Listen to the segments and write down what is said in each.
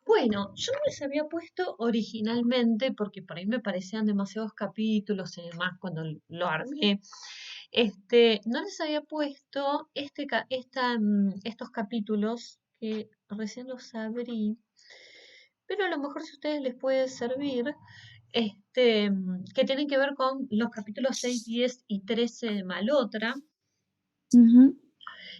Bueno, yo no les había puesto originalmente, porque por ahí me parecían demasiados capítulos y demás cuando lo armé. No les había puesto estos capítulos que recién los abrí, pero a lo mejor si a ustedes les puede servir, que tienen que ver con los capítulos 6, 10 y 13 de Malotra, Ujú,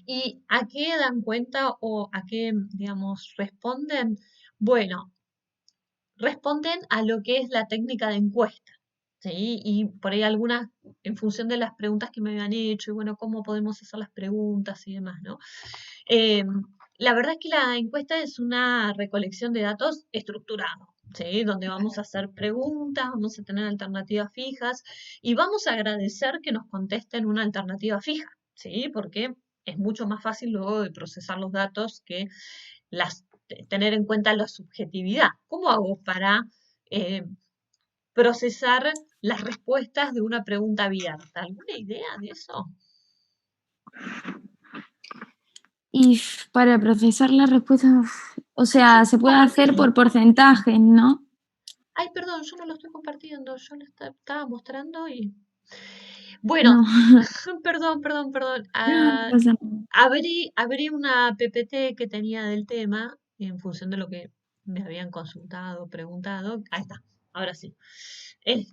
y a qué dan cuenta o a qué, digamos, responden. Bueno, responden a lo que es la técnica de encuesta, ¿sí? Y por ahí algunas, en función de las preguntas que me habían hecho, y bueno, cómo podemos hacer las preguntas y demás, ¿no? Eh, la verdad es que la encuesta es una recolección de datos estructurado, ¿sí? Donde vamos a hacer preguntas, vamos a tener alternativas fijas y vamos a agradecer que nos contesten una alternativa fija, ¿sí? Porque es mucho más fácil luego de procesar los datos que tener en cuenta la subjetividad. ¿Cómo hago para eh, procesar las respuestas de una pregunta abierta? ¿Alguna idea de eso? Y para procesar la respuesta, o Ay, sí, sea, se puede hacer compartilo. por porcentajes, ¿no? Ay, perdón, yo no lo estoy compartiendo, yo lo estaba mostrando y... Bueno, No, perdón. no pasa nada. Abrí una PPT que tenía del tema en función de lo que me habían consultado, preguntado. Ahí está, ahora sí. ¿Qué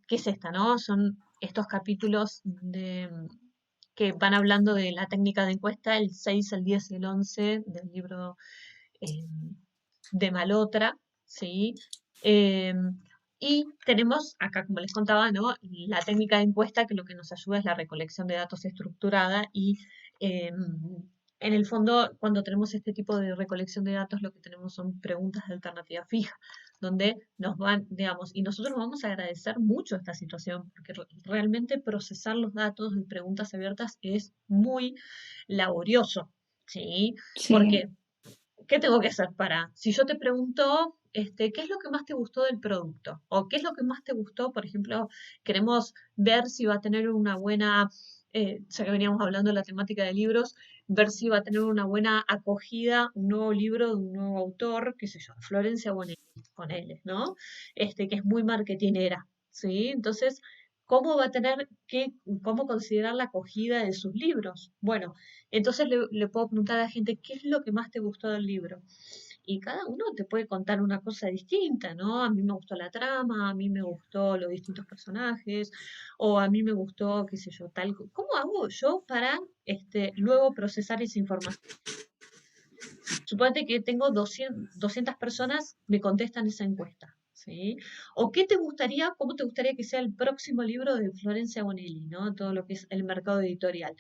es esta, no? Son estos capítulos que van hablando de la técnica de encuesta, el 6, el 10 y el 11 del libro eh, de Malotra, ¿sí? Eh, y tenemos acá, como les contaba, ¿no? La técnica de encuesta que lo que nos ayuda es la recolección de datos estructurada y en el fondo, cuando tenemos este tipo de recolección de datos, lo que tenemos son preguntas de alternativa fija, donde nos van, digamos, y nosotros vamos a agradecer mucho esta situación, porque realmente procesar los datos de preguntas abiertas es muy laborioso, ¿sí? Sí. Porque ¿qué tengo que hacer para? Si yo te pregunto, ¿qué es lo que más te gustó del producto? O ¿qué es lo que más te gustó? Por ejemplo, queremos ver si va a tener una buena, ya que veníamos hablando de la temática de libros, ver si va a tener una buena acogida un nuevo libro de un nuevo autor, qué sé yo, Florencia Bonelli, con él, ¿no? Que es muy marketinera, ¿sí? Entonces, ¿cómo va a tener cómo considerar la acogida de sus libros? Bueno, entonces le puedo preguntar a la gente, ¿qué es lo que más te gustó del libro? Y cada uno te puede contar una cosa distinta, ¿no? A mí me gustó la trama, a mí me gustó los distintos personajes, o a mí me gustó, qué sé yo, tal. ¿Cómo hago yo para luego procesar esa información? Suponete que tengo 200 personas, me contestan esa encuesta, ¿sí? ¿O qué te gustaría, cómo te gustaría que sea el próximo libro de Florencia Bonelli, ¿no? Todo lo que es el mercado editorial,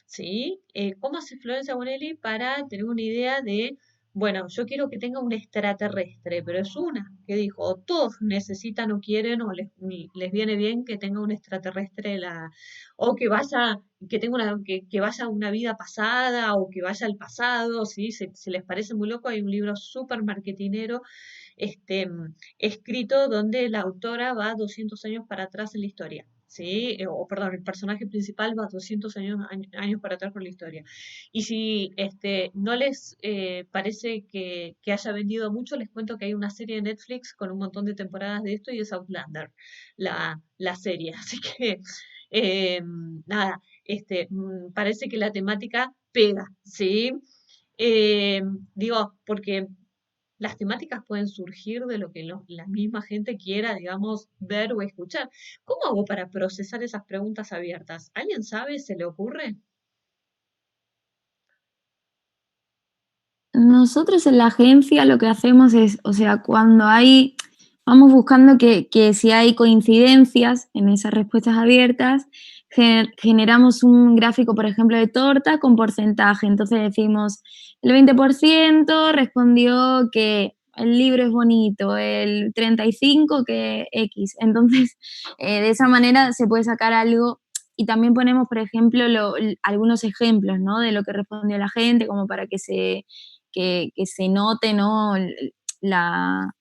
¿sí? ¿Cómo hace Florencia Bonelli para tener una idea de, bueno, yo quiero que tenga un extraterrestre, pero es una que dijo, o todos necesitan o quieren o les viene bien que tenga un extraterrestre o que vaya, que tenga que vaya a una vida pasada o que vaya al pasado, ¿sí? Se les parece muy loco, hay un libro súper marketinero, escrito donde la autora va 200 años para atrás en la historia. ¿Sí? O perdón, el personaje principal va 200 años para atrás por la historia. Y si no les parece que haya vendido mucho, les cuento que hay una serie de Netflix con un montón de temporadas de esto y es Outlander, la serie. Así que nada, parece que la temática pega, ¿sí? Eh, Digo, porque las temáticas pueden surgir de lo que la misma gente quiera, digamos, ver o escuchar. ¿Cómo hago para procesar esas preguntas abiertas? ¿Alguien sabe? ¿Se le ocurre? Nosotros en la agencia lo que hacemos es, o sea, cuando hay, vamos buscando que si hay coincidencias en esas respuestas abiertas, generamos un gráfico, por ejemplo, de torta con porcentaje. Entonces decimos, el 20% respondió que el libro es bonito, el 35% que X. Entonces, de esa manera se puede sacar algo y también ponemos, por ejemplo, algunos ejemplos, ¿no? De lo que respondió la gente, como para que se note, ¿no? La,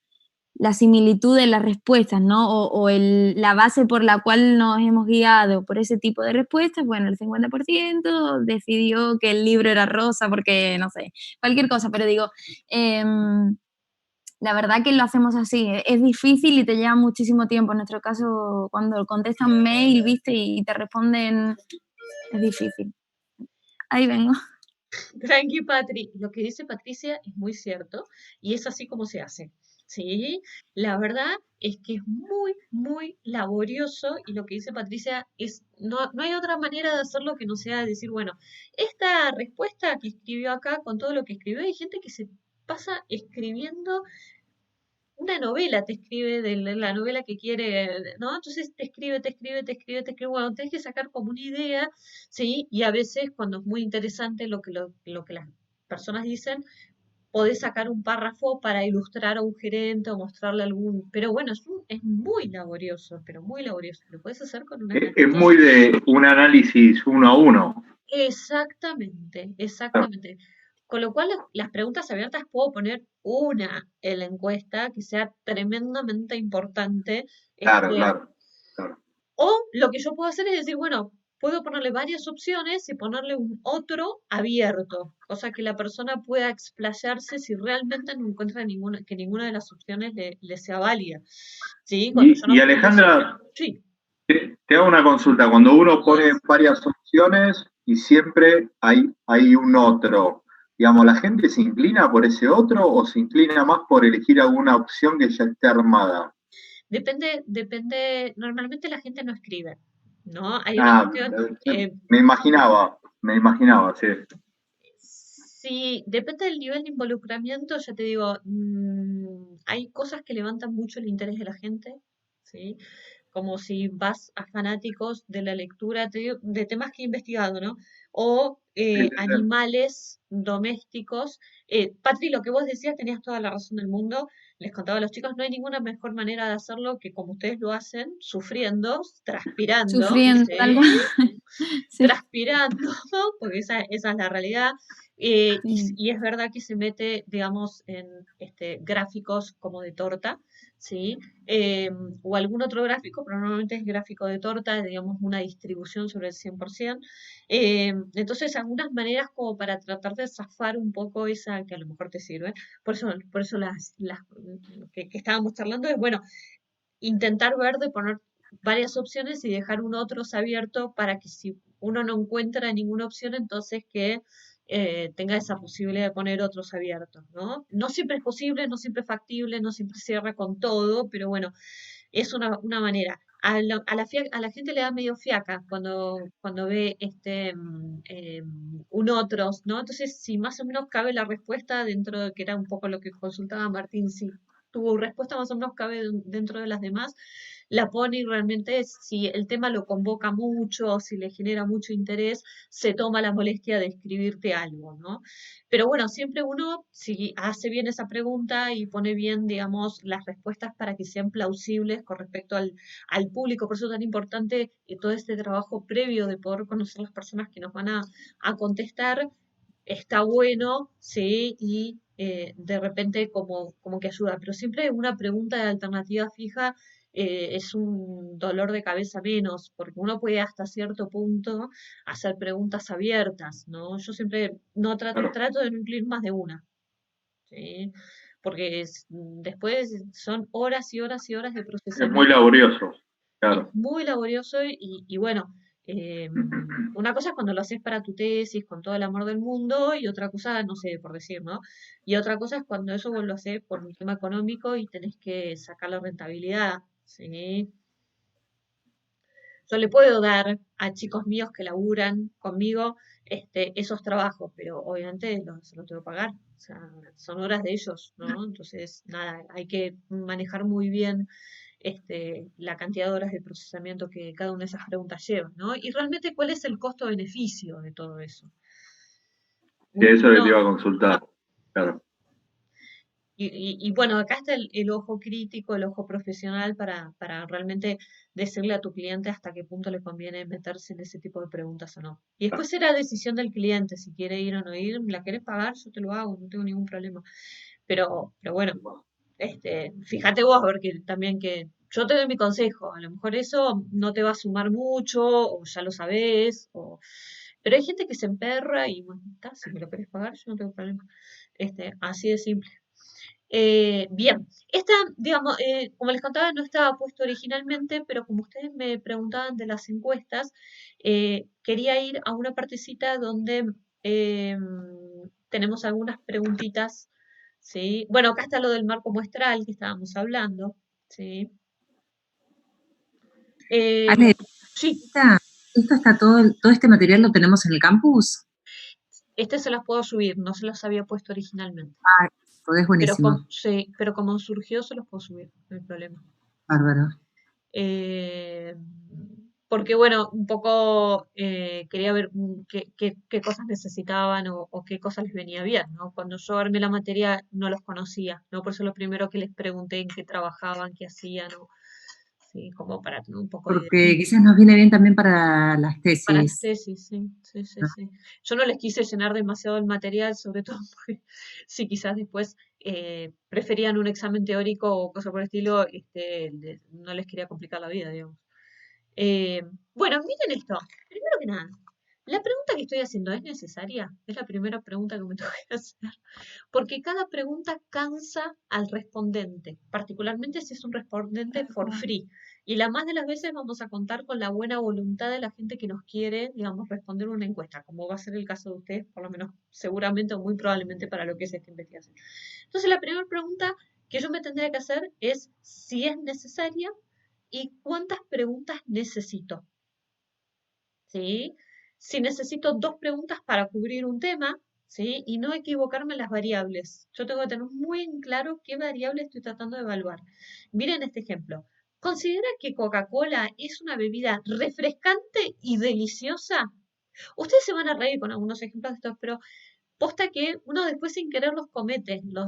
la similitud de las respuestas, ¿no? La base por la cual nos hemos guiado por ese tipo de respuestas. Bueno, el 50% decidió que el libro era rosa porque, no sé, cualquier cosa, pero digo, eh, la verdad que lo hacemos así. Es difícil y te lleva muchísimo tiempo. En nuestro caso, cuando contestan mail, viste, y te responden, es difícil. Ahí vengo. Tranqui, Patri. Lo que dice Patricia es muy cierto y es así como se hace. Sí, la verdad es que es muy, muy laborioso y lo que dice Patricia es, no hay otra manera de hacerlo que no sea decir, bueno, esta respuesta que escribió acá con todo lo que escribió, hay gente que se pasa escribiendo una novela, te escribe de la novela que quiere, ¿no? Entonces te escribe, te escribe, te escribe, te escribe. Bueno, tenés que sacar como una idea, ¿sí? Y a veces, cuando es muy interesante lo que las personas dicen, podés sacar un párrafo para ilustrar a un gerente o mostrarle algún. Pero bueno, es muy laborioso, pero muy laborioso. Lo puedes hacer con una Es cantidad. muy de un análisis uno a uno. Exactamente, Claro, exactamente. Con lo cual, las preguntas abiertas puedo poner una en la encuesta que sea tremendamente importante. claro, Este, claro. Claro. o lo que yo puedo hacer es decir, bueno, puedo ponerle varias opciones y ponerle un otro abierto, cosa que la persona pueda explayarse si realmente no encuentra ninguna, que ninguna de las opciones le sea válida. ¿Sí? Cuando yo Y no pongo opciones. Alejandra, Sí. te hago una consulta. Cuando uno pone varias opciones y siempre hay un otro, digamos, ¿la gente se inclina por ese otro o se inclina más por elegir alguna opción que ya esté armada? Depende, normalmente la gente no escribe, ¿no? Hay una Ah, cuestión, me imaginaba, sí. sí, depende del nivel de involucramiento, ya te digo, hay cosas que levantan mucho el interés de la gente, ¿sí? Como si vas a fanáticos de la lectura te digo, de temas que he investigado, ¿no? O Sí, sí, sí. animales domésticos. Patri, lo que vos decías, tenías toda la razón del mundo. Les contaba a los chicos, no hay ninguna mejor manera de hacerlo que como ustedes lo hacen, sufriendo, transpirando, Sufriendo, tal cual. ¿sí? Sí, Transpirando, porque esa es la realidad. sí. Y es verdad que se mete, digamos, en gráficos como de torta, ¿sí? Eh, o algún otro gráfico, pero normalmente es gráfico de torta, digamos, una distribución sobre el 100%. Entonces, algunas maneras como para tratar de zafar un poco esa que a lo mejor te sirve. Por eso las que estábamos charlando es, bueno, intentar ver de poner varias opciones y dejar un otros abierto para que si uno no encuentra ninguna opción, entonces que tenga esa posibilidad de poner otros abiertos, ¿no? No siempre es posible, no siempre es factible, no siempre cierra con todo, pero bueno, es una manera. A la gente le da medio fiaca cuando ve un otros, ¿no? Entonces, si más o menos cabe la respuesta dentro de que era un poco lo que consultaba Martín, si tu respuesta más o menos cabe dentro de las demás, la pone y realmente si el tema lo convoca mucho o si le genera mucho interés, se toma la molestia de escribirte algo, ¿no? Pero bueno, siempre uno, si hace bien esa pregunta y pone bien, digamos, las respuestas para que sean plausibles con respecto al público, por eso es tan importante todo este trabajo previo de poder conocer las personas que nos van a contestar, está bueno, sí, y de repente como que ayuda, pero siempre una pregunta de alternativa fija es un dolor de cabeza menos, porque uno puede hasta cierto punto hacer preguntas abiertas, ¿no? Yo siempre no Claro. trato de no incluir más de una, ¿sí? Porque después son horas y horas y horas de Es muy procesamiento. laborioso, Es claro. muy laborioso y bueno, una cosa es cuando lo haces para tu tesis con todo el amor del mundo y otra cosa, no sé, por decir, ¿no? Y otra cosa es cuando eso vos lo haces por un tema económico y tenés que sacar la rentabilidad, ¿sí? Yo le puedo dar a chicos míos que laburan conmigo esos trabajos, pero obviamente se los tengo que pagar. O sea, son horas de ellos, ¿no? Entonces, nada, hay que manejar muy bien la cantidad de horas de procesamiento que cada una de esas preguntas lleva, ¿no? Y realmente, ¿cuál es el costo-beneficio de todo eso? Que eso le Uno, iba a consultar. Claro. y bueno, acá está el ojo crítico, el ojo profesional para realmente decirle a tu cliente hasta qué punto le conviene meterse en ese tipo de preguntas o no. Y después será decisión del cliente si quiere ir o no ir. ¿La querés pagar? Yo te lo hago, no tengo ningún problema. Pero bueno, fíjate vos, porque también que yo te doy mi consejo. A lo mejor eso no te va a sumar mucho, o ya lo sabés, pero hay gente que se emperra y bueno, está, si me lo querés pagar, yo no tengo problema. Así de simple. Bien, esta, digamos, como les contaba, no estaba puesto originalmente, pero como ustedes me preguntaban de las encuestas, quería ir a una partecita donde tenemos algunas preguntitas, ¿sí? Bueno, acá está lo del marco muestral que estábamos hablando, ¿sí? Eh, Ale, sí, esto está todo este material lo tenemos en el campus. este se las puedo subir, no se las había puesto originalmente, Ah, todo es buenísimo. sí, pero como surgió se los puedo subir, no hay problema. Bárbaro. Eh, Porque, bueno, un poco quería ver qué cosas necesitaban o qué cosas les venía bien, ¿no? Cuando yo armé la materia no los conocía, ¿no? Por eso lo primero que les pregunté en qué trabajaban, qué hacían, ¿no? Sí, como para tener un poco de idea. Porque quizás nos viene bien también para las Para las tesis, tesis, sí, sí, sí, ¿no? sí. Yo no les quise llenar demasiado el material, sobre todo porque si quizás después preferían un examen teórico o cosa por el estilo, no les quería complicar la vida, digamos. Eh, bueno, miren esto. Primero que nada, la pregunta que estoy haciendo es necesaria. Es la primera pregunta que me tengo que hacer. Porque cada pregunta cansa al respondente, particularmente si es un respondente for free. Y la más de las veces vamos a contar con la buena voluntad de la gente que nos quiere, digamos, responder una encuesta, como va a ser el caso de ustedes, por lo menos seguramente o muy probablemente para lo que es esta investigación. Entonces, la primera pregunta que yo me tendría que hacer es si es necesaria y cuántas preguntas necesito. ¿Sí? Si necesito dos preguntas para cubrir un tema, ¿sí? Y no equivocarme en las variables. Yo tengo que tener muy en claro qué variable estoy tratando de evaluar. Miren este ejemplo. ¿Considera que Coca-Cola es una bebida refrescante y deliciosa? Ustedes se van a reír con algunos ejemplos de estos, pero posta que uno después sin querer los comete, ¿no?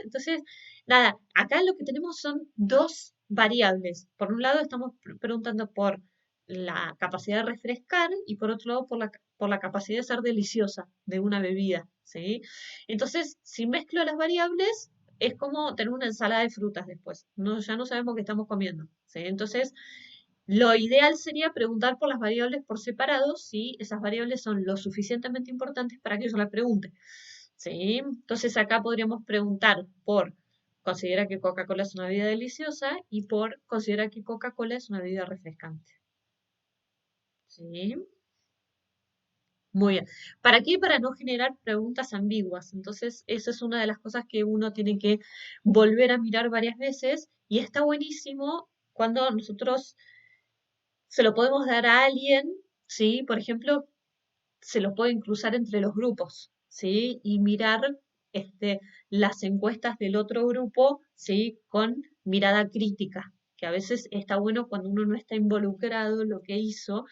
Entonces, nada, acá lo que tenemos son dos variables. Por un lado estamos preguntando por la capacidad de refrescar y por otro lado por la capacidad de ser deliciosa de una bebida, ¿sí? Entonces, si mezclo las variables, es como tener una ensalada de frutas después. No, ya no sabemos qué estamos comiendo, ¿sí? Entonces, lo ideal sería preguntar por las variables por separado si esas variables son lo suficientemente importantes para que yo las pregunte. ¿Sí? Entonces acá podríamos preguntar por considera que Coca-Cola es una bebida deliciosa y por considera que Coca-Cola es una bebida refrescante. ¿Sí? Muy bien. ¿Para qué? Para no generar preguntas ambiguas. Entonces, esa es una de las cosas que uno tiene que volver a mirar varias veces y está buenísimo cuando nosotros se lo podemos dar a alguien, ¿sí? Por ejemplo, se lo pueden cruzar entre los grupos, ¿sí? Y mirar las encuestas del otro grupo, ¿sí? Con mirada crítica, que a veces está bueno cuando uno no está involucrado en lo que hizo,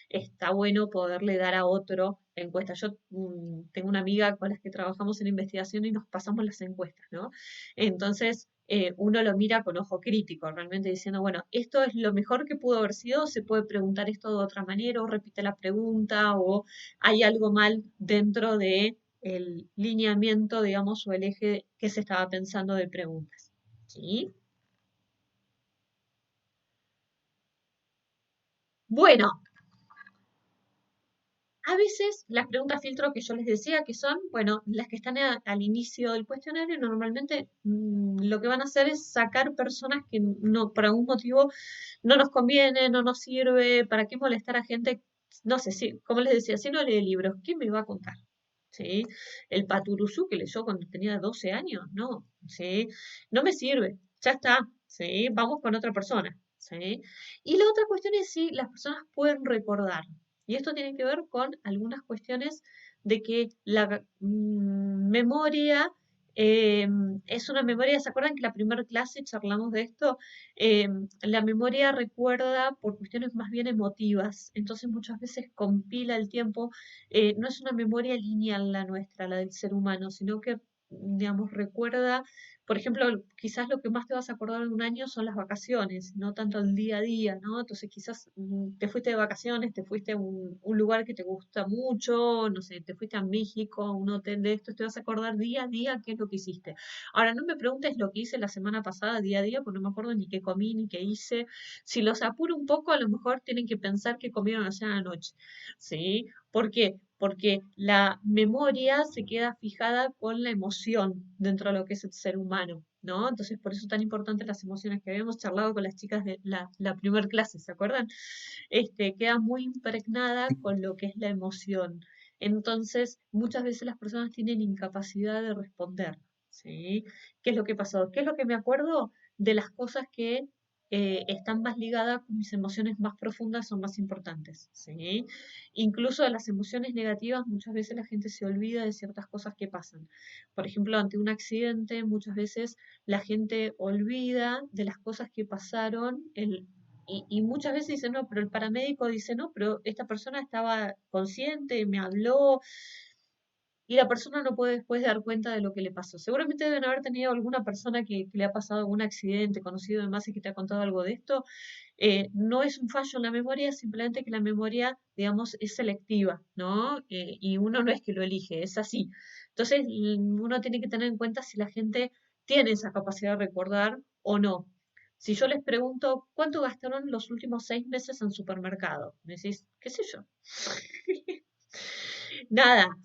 está bueno poderle dar a otro la encuesta. Yo tengo una amiga con la que trabajamos en investigación y nos pasamos las encuestas, ¿no? Entonces, uno lo mira con ojo crítico, realmente diciendo, bueno, esto es lo mejor que pudo haber sido, se puede preguntar esto de otra manera, o repite la pregunta, o hay algo mal dentro de el lineamiento, digamos, o el eje que se estaba pensando de preguntas. ¿Sí? Bueno, a veces las preguntas filtro que yo les decía que son, bueno, las que están al inicio del cuestionario, normalmente lo que van a hacer es sacar personas que no, por algún motivo no nos conviene, no nos sirve, ¿para qué molestar a gente? No sé, si, como les decía, si no lee libros, ¿qué me va a contar? ¿Sí? El Paturuzú que leyó cuando tenía 12 años, no, ¿sí? No me sirve, ya está, ¿sí? Vamos con otra persona, ¿sí? Y la otra cuestión es si las personas pueden recordar. Y esto tiene que ver con algunas cuestiones de que la memoria es una memoria, ¿se acuerdan que la primera clase charlamos de esto? La memoria recuerda por cuestiones más bien emotivas, entonces muchas veces compila el tiempo, no es una memoria lineal la nuestra, la del ser humano, sino que, digamos, recuerda, por ejemplo, quizás lo que más te vas a acordar de un año son las vacaciones, no tanto el día a día, ¿no? Entonces quizás te fuiste de vacaciones, te fuiste a un lugar que te gusta mucho, no sé, te fuiste a México, a un hotel de esto, te vas a acordar día a día qué es lo que hiciste. Ahora, no me preguntes lo que hice la semana pasada, día a día, porque no me acuerdo ni qué comí, ni qué hice. Si los apuro un poco, a lo mejor tienen que pensar que comieron ayer a la noche, ¿sí? ¿Por qué? porque la memoria se queda fijada con la emoción dentro de lo que es el ser humano, ¿no? Entonces, por eso es tan importante las emociones que habíamos charlado con las chicas de la primer clase, ¿se acuerdan? Queda muy impregnada con lo que es la emoción. Entonces, muchas veces las personas tienen incapacidad de responder, ¿sí? ¿Qué es lo que pasó? ¿Qué es lo que me acuerdo de las cosas que están más ligadas con mis emociones más profundas, son más importantes, ¿sí? Incluso de las emociones negativas, muchas veces la gente se olvida de ciertas cosas que pasan. Por ejemplo, ante un accidente, muchas veces la gente olvida de las cosas que pasaron, y muchas veces dicen, no, pero el paramédico dice, no, pero esta persona estaba consciente, me habló, y la persona no puede después dar cuenta de lo que le pasó. Seguramente deben haber tenido alguna persona que le ha pasado algún accidente conocido además y que te ha contado algo de esto. No es un fallo en la memoria, simplemente que la memoria, digamos, es selectiva, ¿no? Y uno no es que lo elige, es así. Entonces, uno tiene que tener en cuenta si la gente tiene esa capacidad de recordar o no. Si yo les pregunto, ¿cuánto gastaron los últimos 6 meses en supermercado? Me decís, qué sé yo. Nada,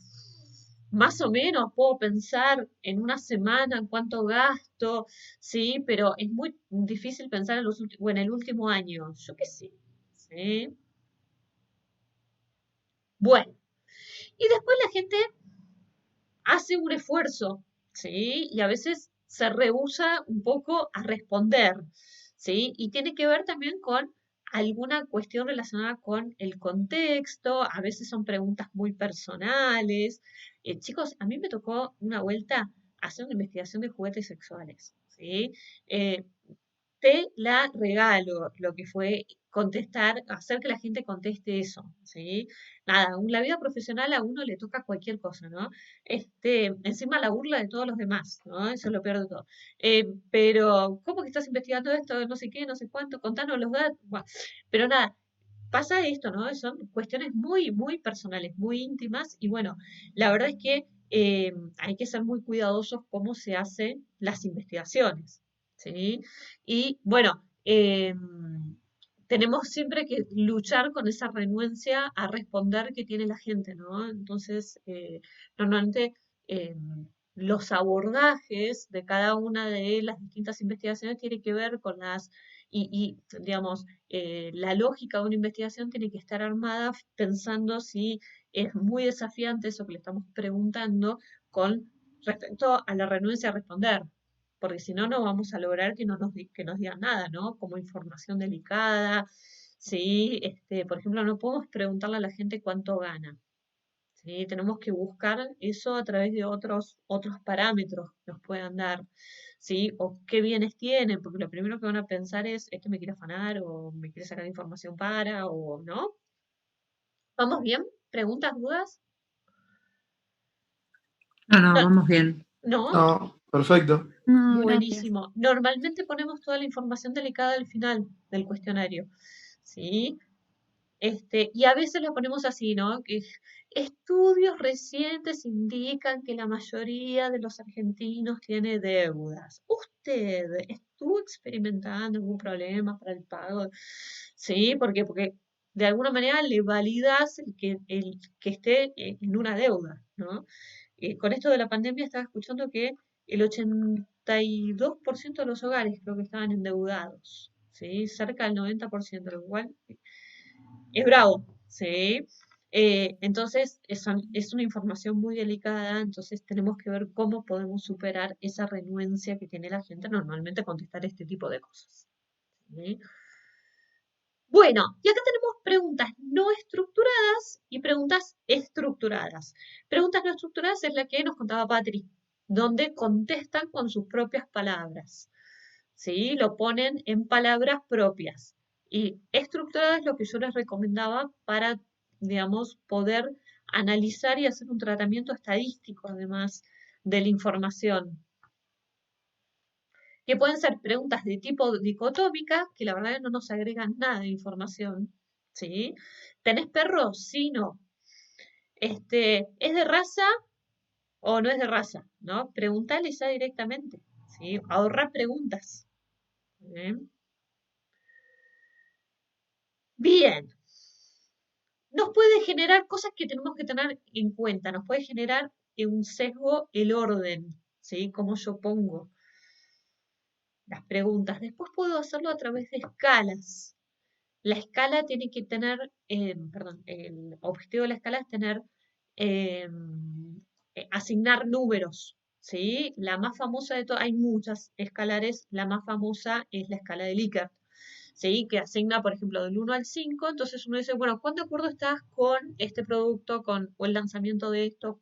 más o menos puedo pensar en una semana en cuánto gasto, sí, pero es muy difícil pensar en o en el último año. Yo qué sé. ¿Sí? Bueno, y después la gente hace un esfuerzo, ¿sí? Y a veces se rehúsa un poco a responder, ¿sí? Y tiene que ver también con alguna cuestión relacionada con el contexto, a veces son preguntas muy personales. Chicos, a mí me tocó una vuelta hacer una investigación de juguetes sexuales, ¿sí? Eh, Te la regalo, lo que fue contestar, hacer que la gente conteste eso, ¿sí? Nada, en la vida profesional a uno le toca cualquier cosa, ¿no? Encima la burla de todos los demás, ¿no? Eso es lo peor de todo. Pero, ¿cómo que estás investigando esto? No sé qué, no sé cuánto, contanos los datos. Buah. Pero nada, pasa esto, ¿no? Son cuestiones muy, muy personales, muy íntimas, y bueno, la verdad es que hay que ser muy cuidadosos cómo se hacen las investigaciones, ¿sí? Y bueno, tenemos siempre que luchar con esa renuencia a responder que tiene la gente, ¿no? Entonces, normalmente los abordajes de cada una de las distintas investigaciones tiene que ver con digamos, la lógica de una investigación tiene que estar armada pensando si es muy desafiante eso que le estamos preguntando con respecto a la renuncia a responder, porque si no, no vamos a lograr que, no nos, que nos digan nada, ¿no? Como información delicada, ¿sí? Por ejemplo, no podemos preguntarle a la gente cuánto gana, ¿sí? Tenemos que buscar eso a través de otros parámetros que nos puedan dar, ¿sí? O qué bienes tienen, porque lo primero que van a pensar es, este me quiere afanar, o me quiere sacar información para, o no. ¿Vamos bien? ¿Preguntas, dudas? No, no, No, vamos bien. no, No, perfecto. No, gracias. buenísimo. Normalmente ponemos toda la información delicada al final del cuestionario, ¿sí? Y a veces lo ponemos así, ¿no? Que estudios recientes indican que la mayoría de los argentinos tiene deudas. ¿Usted estuvo experimentando algún problema para el pago? Sí, ¿por qué? Porque de alguna manera le validas el que esté en una deuda, ¿no? Con esto de la pandemia estaba escuchando que el 82% de los hogares creo que estaban endeudados, ¿sí? Cerca del 90%, lo cual es bravo, ¿sí? Entonces, es una información muy delicada, entonces tenemos que ver cómo podemos superar esa renuencia que tiene la gente normalmente a contestar este tipo de cosas, ¿sí? Bueno, y acá tenemos preguntas no estructuradas y preguntas estructuradas. Preguntas no estructuradas es la que nos contaba Patri, donde contestan con sus propias palabras, ¿sí? Lo ponen en palabras propias. Y estructurada es lo que yo les recomendaba para, digamos, poder analizar y hacer un tratamiento estadístico, además de la información. Que pueden ser preguntas de tipo dicotómica, que la verdad no nos agregan nada de información, ¿sí? ¿Tenés perro? Sí, no. ¿Es de raza o no es de raza? ¿No? Preguntales ya directamente, ¿sí? Ahorrar preguntas. ¿Eh? Bien. nos puede generar cosas que tenemos que tener en cuenta, nos puede generar un sesgo el orden, ¿sí? Como yo pongo las preguntas. Después puedo hacerlo a través de escalas. La escala tiene que tener, perdón, el objetivo de la escala es tener, eh, asignar números, ¿sí? La más famosa de todas, hay muchas escalares, la más famosa es la escala de Likert, ¿sí? Que asigna, por ejemplo, del 1 al 5, entonces uno dice, bueno, ¿cuán de acuerdo estás con este producto, o el lanzamiento de esto?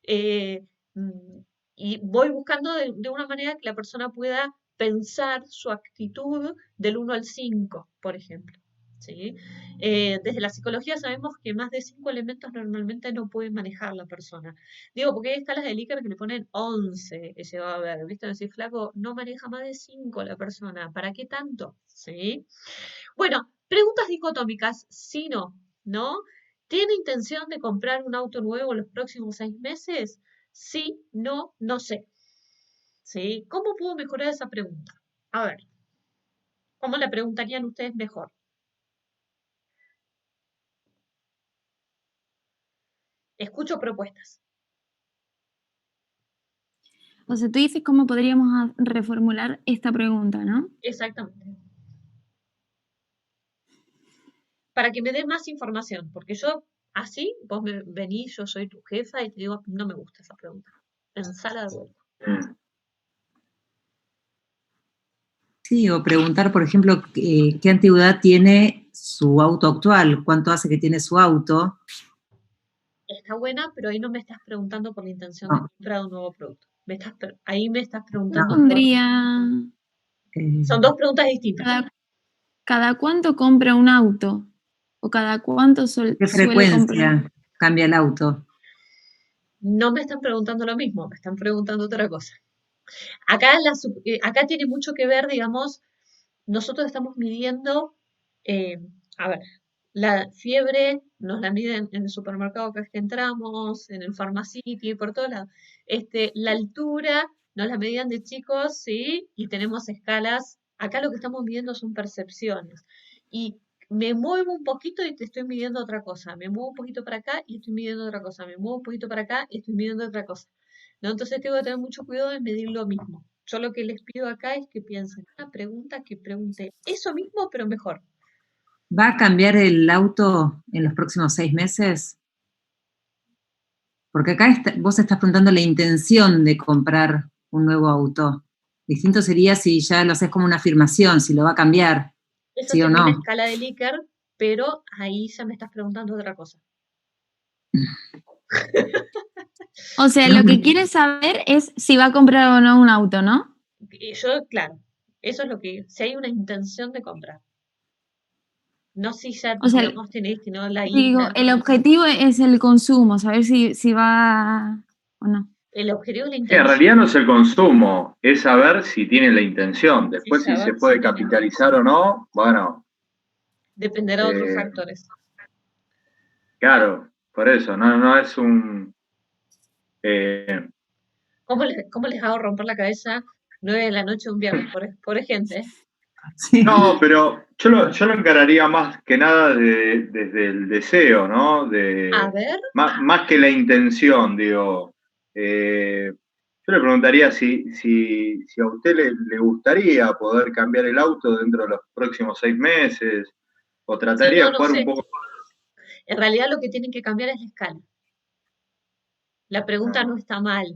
Eh, mm, y voy buscando de una manera que la persona pueda pensar su actitud del 1 al 5, por ejemplo. ¿Sí? Desde la psicología sabemos que más de 5 elementos normalmente no puede manejar la persona. Digo, porque hay escalas de Likert que le ponen 11, ese va a ver, ¿viste? Decir, flaco, no maneja más de 5 la persona, ¿para qué tanto? ¿Sí? Bueno, preguntas dicotómicas, sí, no, ¿no? ¿Tiene intención de comprar un auto nuevo en los próximos 6 meses? Sí, no, no sé. ¿Sí? ¿Cómo puedo mejorar esa pregunta? A ver, ¿cómo la preguntarían ustedes mejor? Escucho propuestas. O sea, tú dices cómo podríamos reformular esta pregunta, ¿no? Exactamente. Para que me dé más información, porque yo así, vos me venís, yo soy tu jefa y te digo, no me gusta esa pregunta. Pensala de vuelta. Sí, o preguntar, por ejemplo, qué antigüedad tiene su auto actual, cuánto hace que tiene su auto. Está buena, pero ahí no me estás preguntando por la intención de No, comprar un nuevo producto. Ahí me estás Yo preguntando por... pondría Son dos preguntas distintas. cada cuánto compra un auto o cada cuánto ¿qué suele comprar. frecuencia cambia el auto? No me están preguntando lo mismo, me están preguntando otra cosa. Acá tiene mucho que ver, digamos, nosotros estamos midiendo, eh, a ver, la fiebre nos la miden en el supermercado que es que entramos, en el Pharmacity, por todos lados. La altura nos la medían de chicos, sí, y tenemos escalas. Acá lo que estamos midiendo son percepciones. Y me muevo un poquito y te estoy midiendo otra cosa. Me muevo un poquito para acá y estoy midiendo otra cosa. Me muevo un poquito para acá y estoy midiendo otra cosa. ¿No? Entonces tengo que tener mucho cuidado de medir lo mismo. Yo lo que les pido acá es que piensen una pregunta que pregunte eso mismo, pero mejor. ¿Va a cambiar el auto en los próximos 6 meses? Porque acá vos estás preguntando la intención de comprar un nuevo auto. Distinto sería si ya lo haces como una afirmación, si lo va a cambiar, Eso sí o sería una no. escala de Likert, pero ahí ya me estás preguntando otra cosa. O sea, No, lo que quieres saber es si va a comprar o no un auto, ¿no? Y yo, claro, eso es lo que, si hay una intención de comprar. No si ya, O sea, digamos, tenés, no la digo, guita. el objetivo es el consumo, saber si va o no. El objetivo es la Sí, en intención. realidad no es el consumo, es saber si tiene la intención. Sí, Después, si se saber si puede tiene. capitalizar o no, bueno, Dependerá de otros eh, factores. claro, por eso, no es un... eh, ¿Cómo les hago romper la cabeza 9 de la noche un viernes? Por gente. sí. no, pero yo lo encararía más que nada desde el deseo, ¿no? A ver, Más que la intención, digo. Yo le preguntaría si a usted le gustaría poder cambiar el auto dentro de los próximos 6 meses, o si trataría no, de no jugar un sé. poco. En realidad lo que tienen que cambiar es la escala. La pregunta no está mal.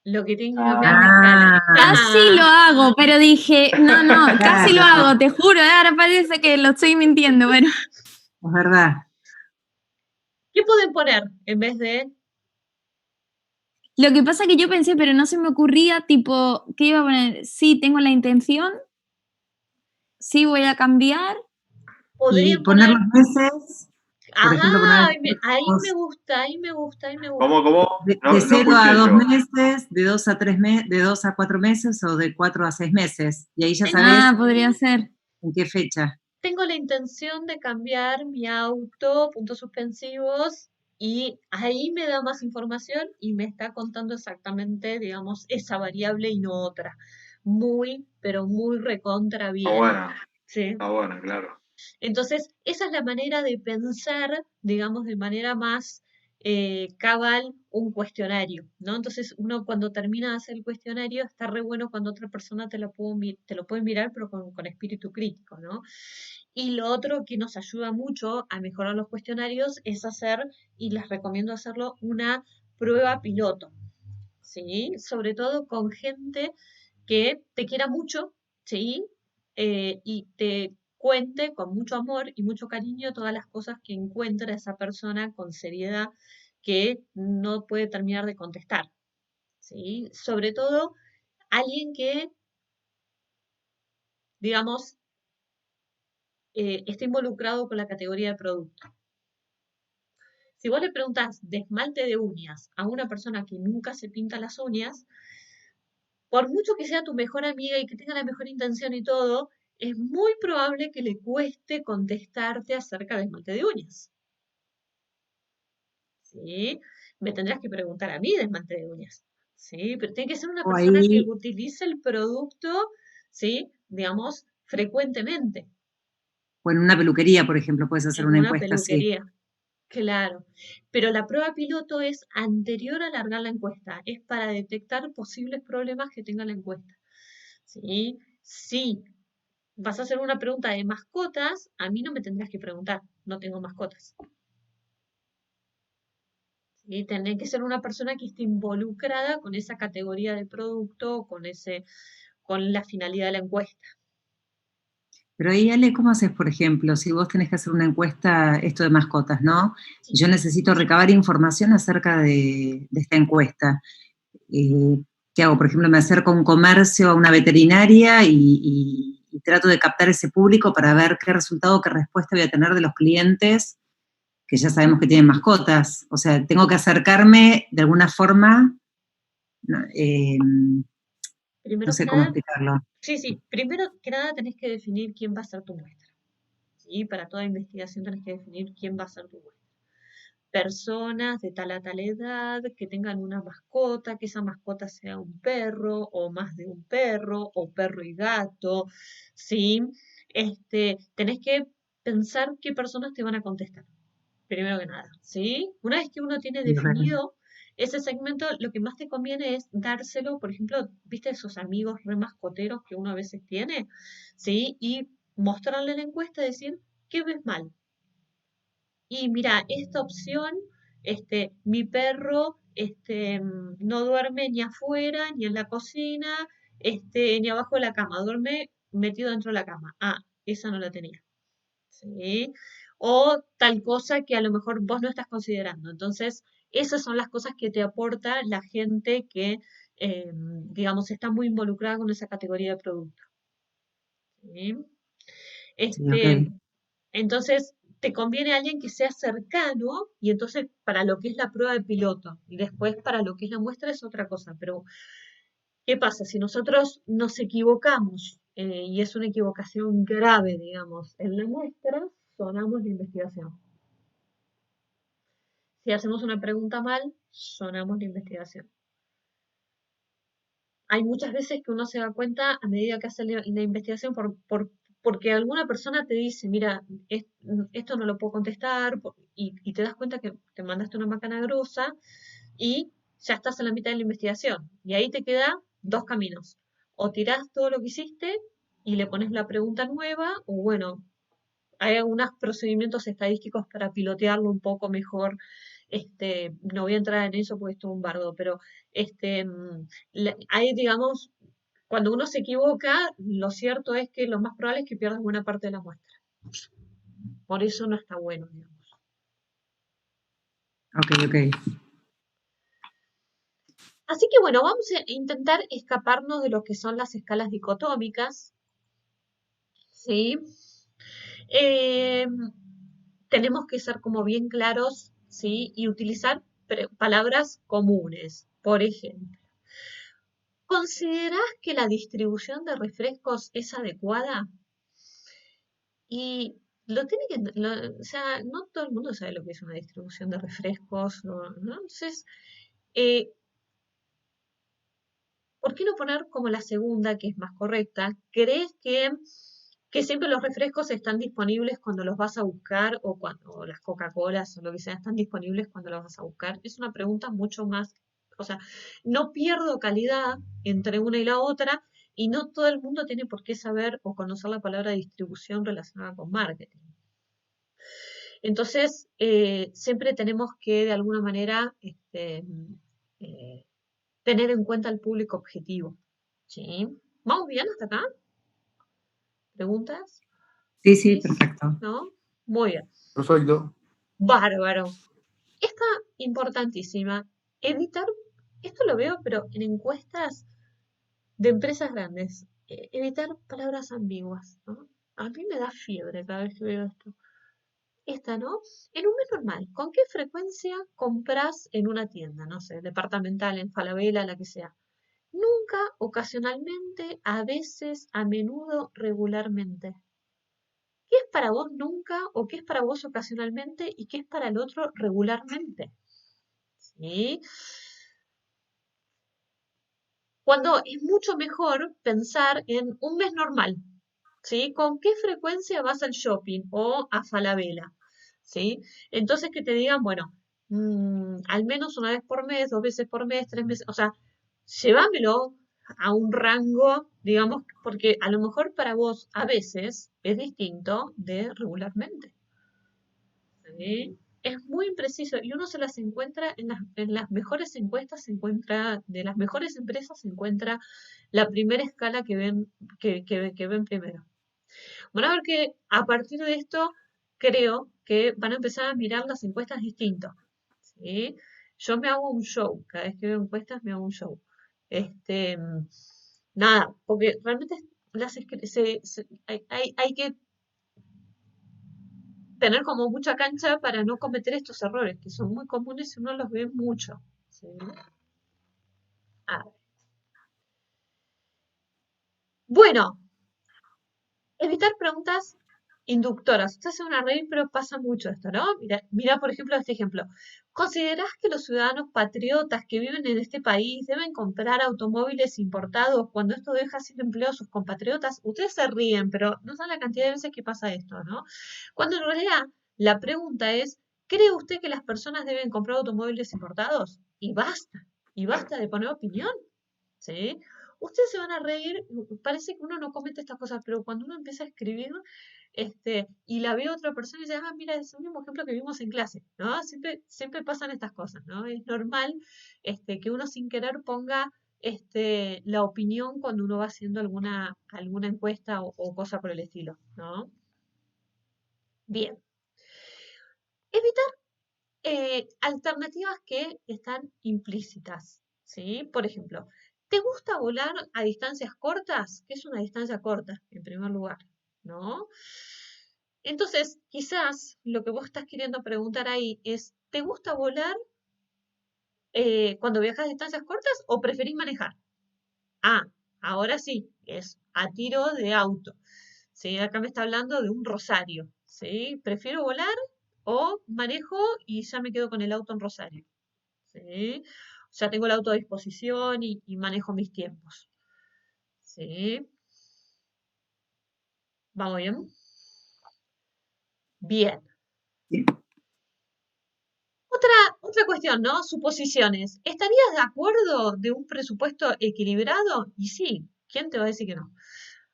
Lo que tienen que cambiar es la escala. casi lo hago, pero dije, no, casi lo Claro, hago, te juro, ahora parece que lo estoy mintiendo, pero es verdad. ¿Qué pueden poner en vez de lo que pasa que yo pensé, pero no se me ocurría, tipo, ¿qué iba a poner? Sí, tengo la intención, sí voy a cambiar. Y podrían poner poner? los meses, por ejemplo, Ajá, poner ahí me gusta, ahí me gusta, ahí me gusta. ¿Cómo? de No 0 a escuché 2 yo. meses, de 2 a 3 meses, de 2 a 4 meses o de 4 a 6 meses. Y ahí ya Tengo, sabés Podría ser. en qué fecha. tengo la intención de cambiar mi auto, puntos suspensivos, y ahí me da más información y me está contando exactamente, digamos, esa variable y no otra. Muy, pero muy recontra bien. Sí. Está buena, claro. Entonces, esa es la manera de pensar, digamos, de manera más cabal un cuestionario, ¿no? Entonces, uno cuando termina de hacer el cuestionario, está re bueno cuando otra persona te lo puede mirar, pero con espíritu crítico, ¿no? Y lo otro que nos ayuda mucho a mejorar los cuestionarios es hacer, y les recomiendo hacerlo, una prueba piloto, ¿sí? Sobre todo con gente que te quiera mucho, ¿sí? Y te cuente con mucho amor y mucho cariño todas las cosas que encuentra esa persona con seriedad que no puede terminar de contestar, ¿sí? Sobre todo alguien que, digamos, esté involucrado con la categoría de producto. Si vos le preguntas de esmalte de uñas a una persona que nunca se pinta las uñas, por mucho que sea tu mejor amiga y que tenga la mejor intención y todo, es muy probable que le cueste contestarte acerca de esmalte de uñas. ¿Sí? Me tendrás que preguntar a mí de esmalte de uñas. ¿Sí? Pero tiene que ser una O persona que ahí, utilice el producto, ¿sí? Digamos, frecuentemente, o en una peluquería, por ejemplo, puedes hacer en una una encuesta así. peluquería. Claro, pero la prueba piloto es anterior a largar la encuesta, es para detectar posibles problemas que tenga la encuesta. ¿Sí? Si vas a hacer una pregunta de mascotas, a mí no me tendrás que preguntar, no tengo mascotas. ¿Sí? Tenés que ser una persona que esté involucrada con esa categoría de producto, con la finalidad de la encuesta. Pero ahí, Ale, ¿cómo haces, por ejemplo, si vos tenés que hacer una encuesta, esto de mascotas, ¿no? Sí. Yo necesito recabar información acerca de esta encuesta. ¿Qué hago? Por ejemplo, me acerco a un comercio, a una veterinaria y trato de captar ese público para ver qué resultado, qué respuesta voy a tener de los clientes que ya sabemos que tienen mascotas. O sea, tengo que acercarme de alguna forma, no, no Primero que sé cómo nada, explicarlo. sí, primero que nada tenés que definir quién va a ser tu muestra. ¿Sí? Para toda investigación tenés que definir quién va a ser tu muestra. Personas de tal a tal edad que tengan una mascota, que esa mascota sea un perro o más de un perro o perro y gato, ¿sí? Tenés que pensar qué personas te van a contestar, primero que nada, ¿sí? Una vez que uno tiene definido ese segmento, lo que más te conviene es dárselo, por ejemplo, ¿viste esos amigos re mascoteros que uno a veces tiene? ¿Sí? Y mostrarle la encuesta y decir, ¿qué ves mal? Y mira, esta opción, mi perro, no duerme ni afuera, ni en la cocina, ni abajo de la cama, duerme metido dentro de la cama. Ah, esa no la tenía. ¿Sí? O tal cosa que a lo mejor vos no estás considerando. Entonces, esas son las cosas que te aporta la gente que, digamos, está muy involucrada con esa categoría de producto. ¿Sí? Sí, ok. Este, entonces, te conviene alguien que sea cercano y entonces para lo que es la prueba de piloto y después para lo que es la muestra es otra cosa. Pero, ¿qué pasa? Si nosotros nos equivocamos y es una equivocación grave, digamos, en la muestra, sonamos la investigación. Si hacemos una pregunta mal, sonamos la investigación. Hay muchas veces que uno se da cuenta a medida que hace la investigación porque alguna persona te dice, mira, esto no lo puedo contestar y te das cuenta que te mandaste una macana grosa y ya estás en la mitad de la investigación. Y ahí te queda dos caminos. O tirás todo lo que hiciste y le pones la pregunta nueva, o bueno, hay algunos procedimientos estadísticos para pilotearlo un poco mejor. No voy a entrar en eso porque esto es un bardo, pero hay, digamos, cuando uno se equivoca, lo cierto es que lo más probable es que pierdas buena parte de la muestra. Por eso no está bueno, digamos. Ok, ok. Así que bueno, vamos a intentar escaparnos de lo que son las escalas dicotómicas, ¿sí? Eh, tenemos que ser como bien claros, ¿sí? Y utilizar palabras comunes. Por ejemplo, ¿considerás que la distribución de refrescos es adecuada? Y lo tiene que, o sea, no todo el mundo sabe lo que es una distribución de refrescos, ¿no? Entonces, eh, ¿por qué no poner como la segunda, que es más correcta? ¿Crees que que siempre los refrescos están disponibles cuando los vas a buscar o cuando o las Coca-Colas o lo que sea están disponibles cuando los vas a buscar. Es una pregunta mucho más, o sea, no pierdo calidad entre una y la otra y no todo el mundo tiene por qué saber o conocer la palabra distribución relacionada con marketing. Entonces, siempre tenemos que de alguna manera eh, tener en cuenta el público objetivo. ¿Sí? ¿Vamos bien hasta acá? ¿Preguntas? Sí, sí, perfecto. ¿No? Muy bien. Perfecto. Bárbaro. Esta importantísima. Evitar, esto lo veo, pero en encuestas de empresas grandes. Evitar palabras ambiguas, ¿no? A mí me da fiebre cada vez que veo esto. Esta, ¿no? En un mes normal, ¿con qué frecuencia compras en una tienda? No sé, departamental, en Falabella, la que sea. Nunca, ocasionalmente, a veces, a menudo, regularmente. ¿Qué es para vos nunca o qué es para vos ocasionalmente y qué es para el otro regularmente? ¿Sí? Cuando es mucho mejor pensar en un mes normal, ¿sí? ¿Con qué frecuencia vas al shopping o a Falabella? ¿Sí? Entonces que te digan, bueno, al menos una vez por mes, 2 veces por mes, 3 meses, o sea, llévamelo a un rango, digamos, porque a lo mejor para vos a veces es distinto de regularmente. ¿Sí? Es muy impreciso y uno se las encuentra en las mejores encuestas, se encuentra, de las mejores empresas se encuentra la primera escala que ven primero. Van a ver que a partir de esto creo que van a empezar a mirar las encuestas distinto. ¿Sí? Yo me hago un show, cada vez que veo encuestas me hago un show. Nada, porque realmente hay que tener como mucha cancha para no cometer estos errores, que son muy comunes y uno los ve mucho. ¿Sí? A ver. Bueno, evitar preguntas inductoras. Usted hace una reír, pero pasa mucho esto, ¿no? Mira, por ejemplo, este ejemplo. ¿Considerás que los ciudadanos patriotas que viven en este país deben comprar automóviles importados cuando esto deja sin empleo a sus compatriotas? Ustedes se ríen, pero no saben la cantidad de veces que pasa esto, ¿no? Cuando en realidad la pregunta es, ¿cree usted que las personas deben comprar automóviles importados? Y basta de poner opinión, ¿sí? Ustedes se van a reír, parece que uno no comete estas cosas, pero cuando uno empieza a escribir, y la ve otra persona y dice, ah, mira, es el mismo ejemplo que vimos en clase, ¿no? Siempre pasan estas cosas, ¿no? Es normal, que uno sin querer ponga, la opinión cuando uno va haciendo alguna encuesta o cosa por el estilo, ¿no? Bien. Evitar alternativas que están implícitas, ¿sí? Por ejemplo, ¿te gusta volar a distancias cortas? ¿Qué es una distancia corta, en primer lugar? ¿No? Entonces, quizás lo que vos estás queriendo preguntar ahí es, ¿te gusta volar cuando viajas a distancias cortas o preferís manejar? Ah, ahora sí, es a tiro de auto. ¿Sí? Acá me está hablando de un Rosario. ¿Sí? ¿Prefiero volar o manejo y ya me quedo con el auto en Rosario? ¿Sí? Ya tengo el auto a disposición y manejo mis tiempos. ¿Sí? ¿Vamos bien? Bien. Sí. Otra cuestión, ¿no? Suposiciones. ¿Estarías de acuerdo de un presupuesto equilibrado? Y sí, ¿quién te va a decir que no?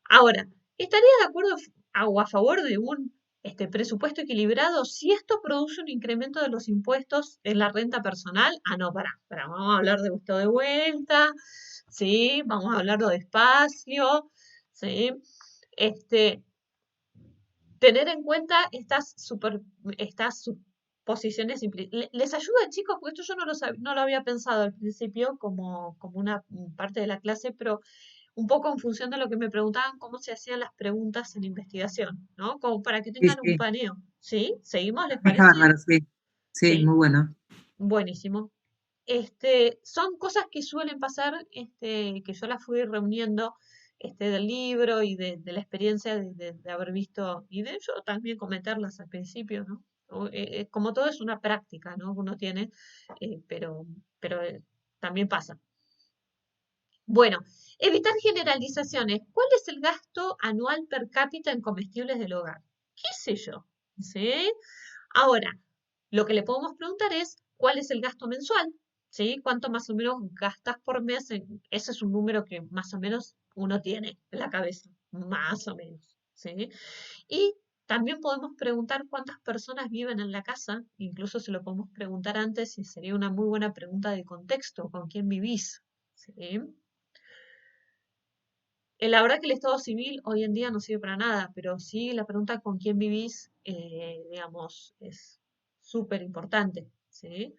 Ahora, ¿estarías de acuerdo o a favor de un presupuesto equilibrado si esto produce un incremento de los impuestos en la renta personal? Ah, no, vamos a hablar de esto de vuelta, ¿sí? Vamos a hablarlo despacio, ¿sí? Tener en cuenta estas suposiciones ¿Les ayuda, chicos? Porque esto yo no lo había pensado al principio como una parte de la clase, pero un poco en función de lo que me preguntaban, cómo se hacían las preguntas en investigación, ¿no? Como para que Sí, tengan un sí. paneo. ¿Sí? ¿Seguimos? ¿Les Está parece? bárbaro, sí. Sí, Sí, muy bueno. buenísimo. Son cosas que suelen pasar, que yo las fui reuniendo del libro y de la experiencia de haber visto, y de yo también comentarlas al principio, ¿no? Como todo es una práctica, ¿no? Que uno tiene, pero también pasa. Bueno, evitar generalizaciones. ¿Cuál es el gasto anual per cápita en comestibles del hogar? ¿Qué sé yo? ¿Sí? Ahora, lo que le podemos preguntar es, ¿cuál es el gasto mensual? ¿Sí? ¿Cuánto más o menos gastas por mes? Ese es un número que más o menos uno tiene en la cabeza, más o menos, ¿sí? Y también podemos preguntar cuántas personas viven en la casa, incluso se lo podemos preguntar antes y sería una muy buena pregunta de contexto, ¿con quién vivís? ¿Sí? La verdad que el estado civil hoy en día no sirve para nada, pero sí la pregunta con quién vivís, digamos, es súper importante, ¿sí?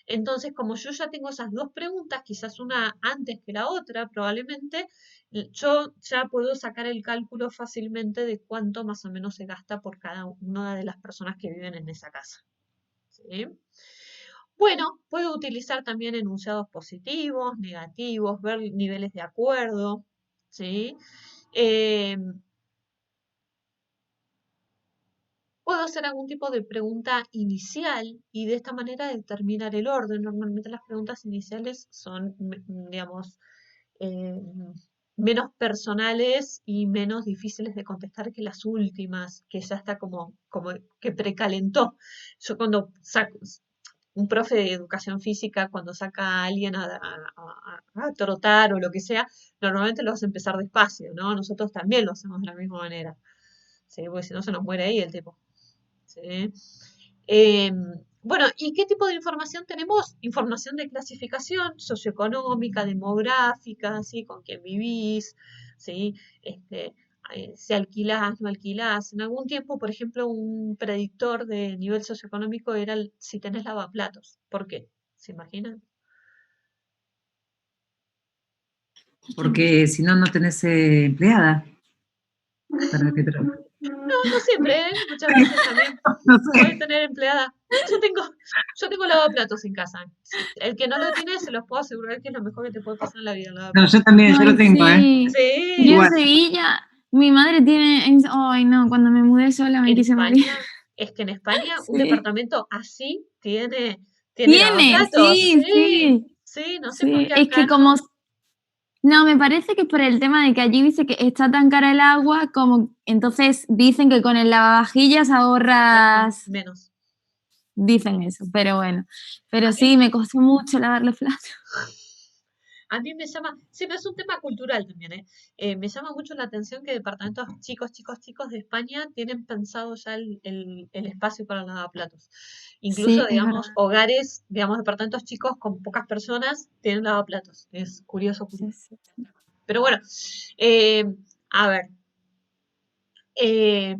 Entonces, como yo ya tengo esas dos preguntas, quizás una antes que la otra, probablemente, yo ya puedo sacar el cálculo fácilmente de cuánto más o menos se gasta por cada una de las personas que viven en esa casa, ¿sí? Bueno, puedo utilizar también enunciados positivos, negativos, ver niveles de acuerdo, ¿sí? Eh, Puedo hacer algún tipo de pregunta inicial y de esta manera determinar el orden. Normalmente las preguntas iniciales son, digamos, eh, menos personales y menos difíciles de contestar que las últimas, que ya está como que precalentó. Yo cuando saco, un profe de educación física, cuando saca a alguien a trotar o lo que sea, normalmente lo hace empezar despacio, ¿no? Nosotros también lo hacemos de la misma manera. Sí, porque si no se nos muere ahí el tipo. ¿Sí? Bueno, ¿y qué tipo de información tenemos? Información de clasificación socioeconómica, demográfica, ¿sí? Con quién vivís, ¿sí? Si alquilás, no alquilás. En algún tiempo, por ejemplo, un predictor de nivel socioeconómico era si tenés lavaplatos. ¿Por qué? ¿Se imaginan? Porque si no, no tenés empleada. Para que No, no siempre, ¿eh? Muchas veces también no puede sé. tener empleada. Yo tengo, yo tengo lavaplatos en casa. El que no lo tiene, se los puedo asegurar que es lo mejor que te puede pasar en la vida, el No, yo lavaplatos. también, yo lo Ay, tengo, ¿eh? sí. Yo en Sí, Igual. Sevilla, mi madre tiene. Ay, no, cuando me mudé sola me en quise morir. España, es que en España un Sí. departamento así tiene Tiene, lavaplatos. sí, Sí, sí. sí, no sé por Sí. qué Es acá que no. como. No, me parece que es por el tema de que allí dice que está tan cara el agua, como entonces dicen que con el lavavajillas Claro, ahorras. menos. Dicen eso, pero bueno. Pero A mí sí, me costó mucho lavar los platos. A mí me llama, sí, pero es un tema cultural también, ¿eh? Me llama mucho la atención que departamentos chicos, chicos, chicos de España tienen pensado ya el espacio para lavaplatos. Incluso, Sí, es digamos, verdad. hogares, digamos, departamentos chicos con pocas personas tienen lavaplatos. Es curioso, Sí, curioso. sí. Pero bueno, eh, a ver, eh,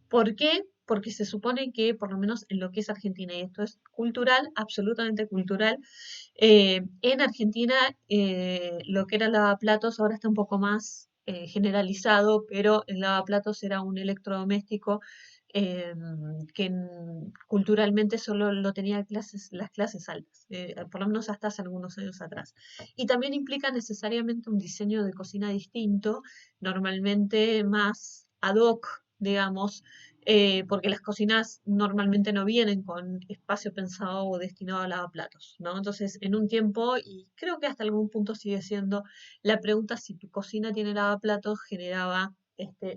¿por qué? Porque se supone que, por lo menos en lo que es Argentina, y esto es cultural, absolutamente cultural, en Argentina lo que era el lavaplatos ahora está un poco más generalizado, pero el lavaplatos era un electrodoméstico eh, que culturalmente solo lo tenía las clases altas, por lo menos hasta hace algunos años atrás. Y también implica necesariamente un diseño de cocina distinto, normalmente más ad hoc, digamos, porque las cocinas normalmente no vienen con espacio pensado o destinado a lavaplatos, ¿no? Entonces, en un tiempo, y creo que hasta algún punto sigue siendo, la pregunta si tu cocina tiene lavaplatos generaba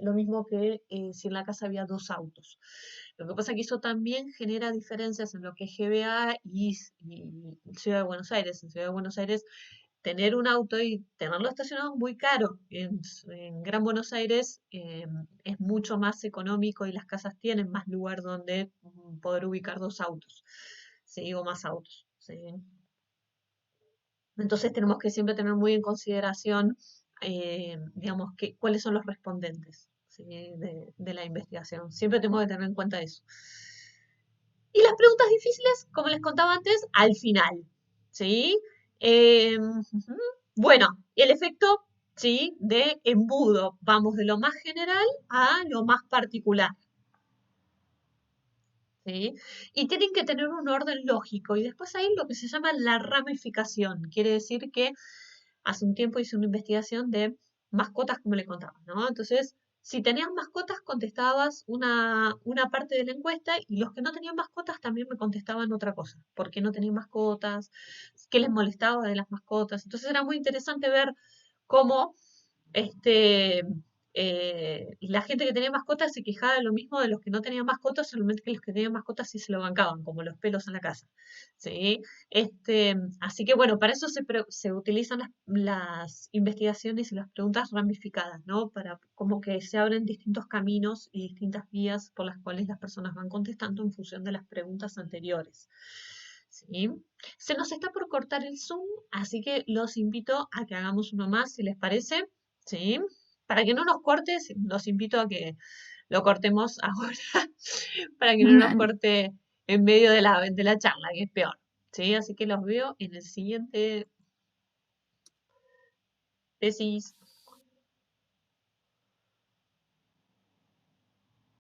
lo mismo que si en la casa había dos autos. Lo que pasa es que eso también genera diferencias en lo que es GBA y Ciudad de Buenos Aires. En Ciudad de Buenos Aires tener un auto y tenerlo estacionado es muy caro. En Gran Buenos Aires es mucho más económico y las casas tienen más lugar donde poder ubicar dos autos, ¿sí? O más autos, ¿sí? Entonces tenemos que siempre tener muy en consideración, digamos, cuáles son los respondentes, ¿sí? de la investigación. Siempre tenemos que tener en cuenta eso. Y las preguntas difíciles, como les contaba antes, al final, ¿sí? Ujú. Bueno, el efecto, ¿sí? De embudo. Vamos de lo más general a lo más particular, ¿sí? Y tienen que tener un orden lógico. Y después hay lo que se llama la ramificación. Quiere decir que hace un tiempo hice una investigación de mascotas, como le contaba, ¿no? Entonces, Si tenías mascotas, contestabas una parte de la encuesta y los que no tenían mascotas también me contestaban otra cosa. ¿Por qué no tenían mascotas? ¿Qué les molestaba de las mascotas? Entonces era muy interesante ver cómo este, la gente que tenía mascotas se quejaba de lo mismo de los que no tenían mascotas, solamente que los que tenían mascotas sí se lo bancaban, como los pelos en la casa. ¿Sí? Así que bueno, para eso se utilizan las investigaciones y las preguntas ramificadas, ¿no? Para como que se abren distintos caminos y distintas vías por las cuales las personas van contestando en función de las preguntas anteriores. ¿Sí? Se nos está por cortar el Zoom, así que los invito a que hagamos uno más, si les parece. ¿Sí? Para que no nos cortes, los invito a que lo cortemos ahora, para que no nos Vale. corte en medio de la charla, que es peor. ¿Sí? Así que los veo en el siguiente. Besis.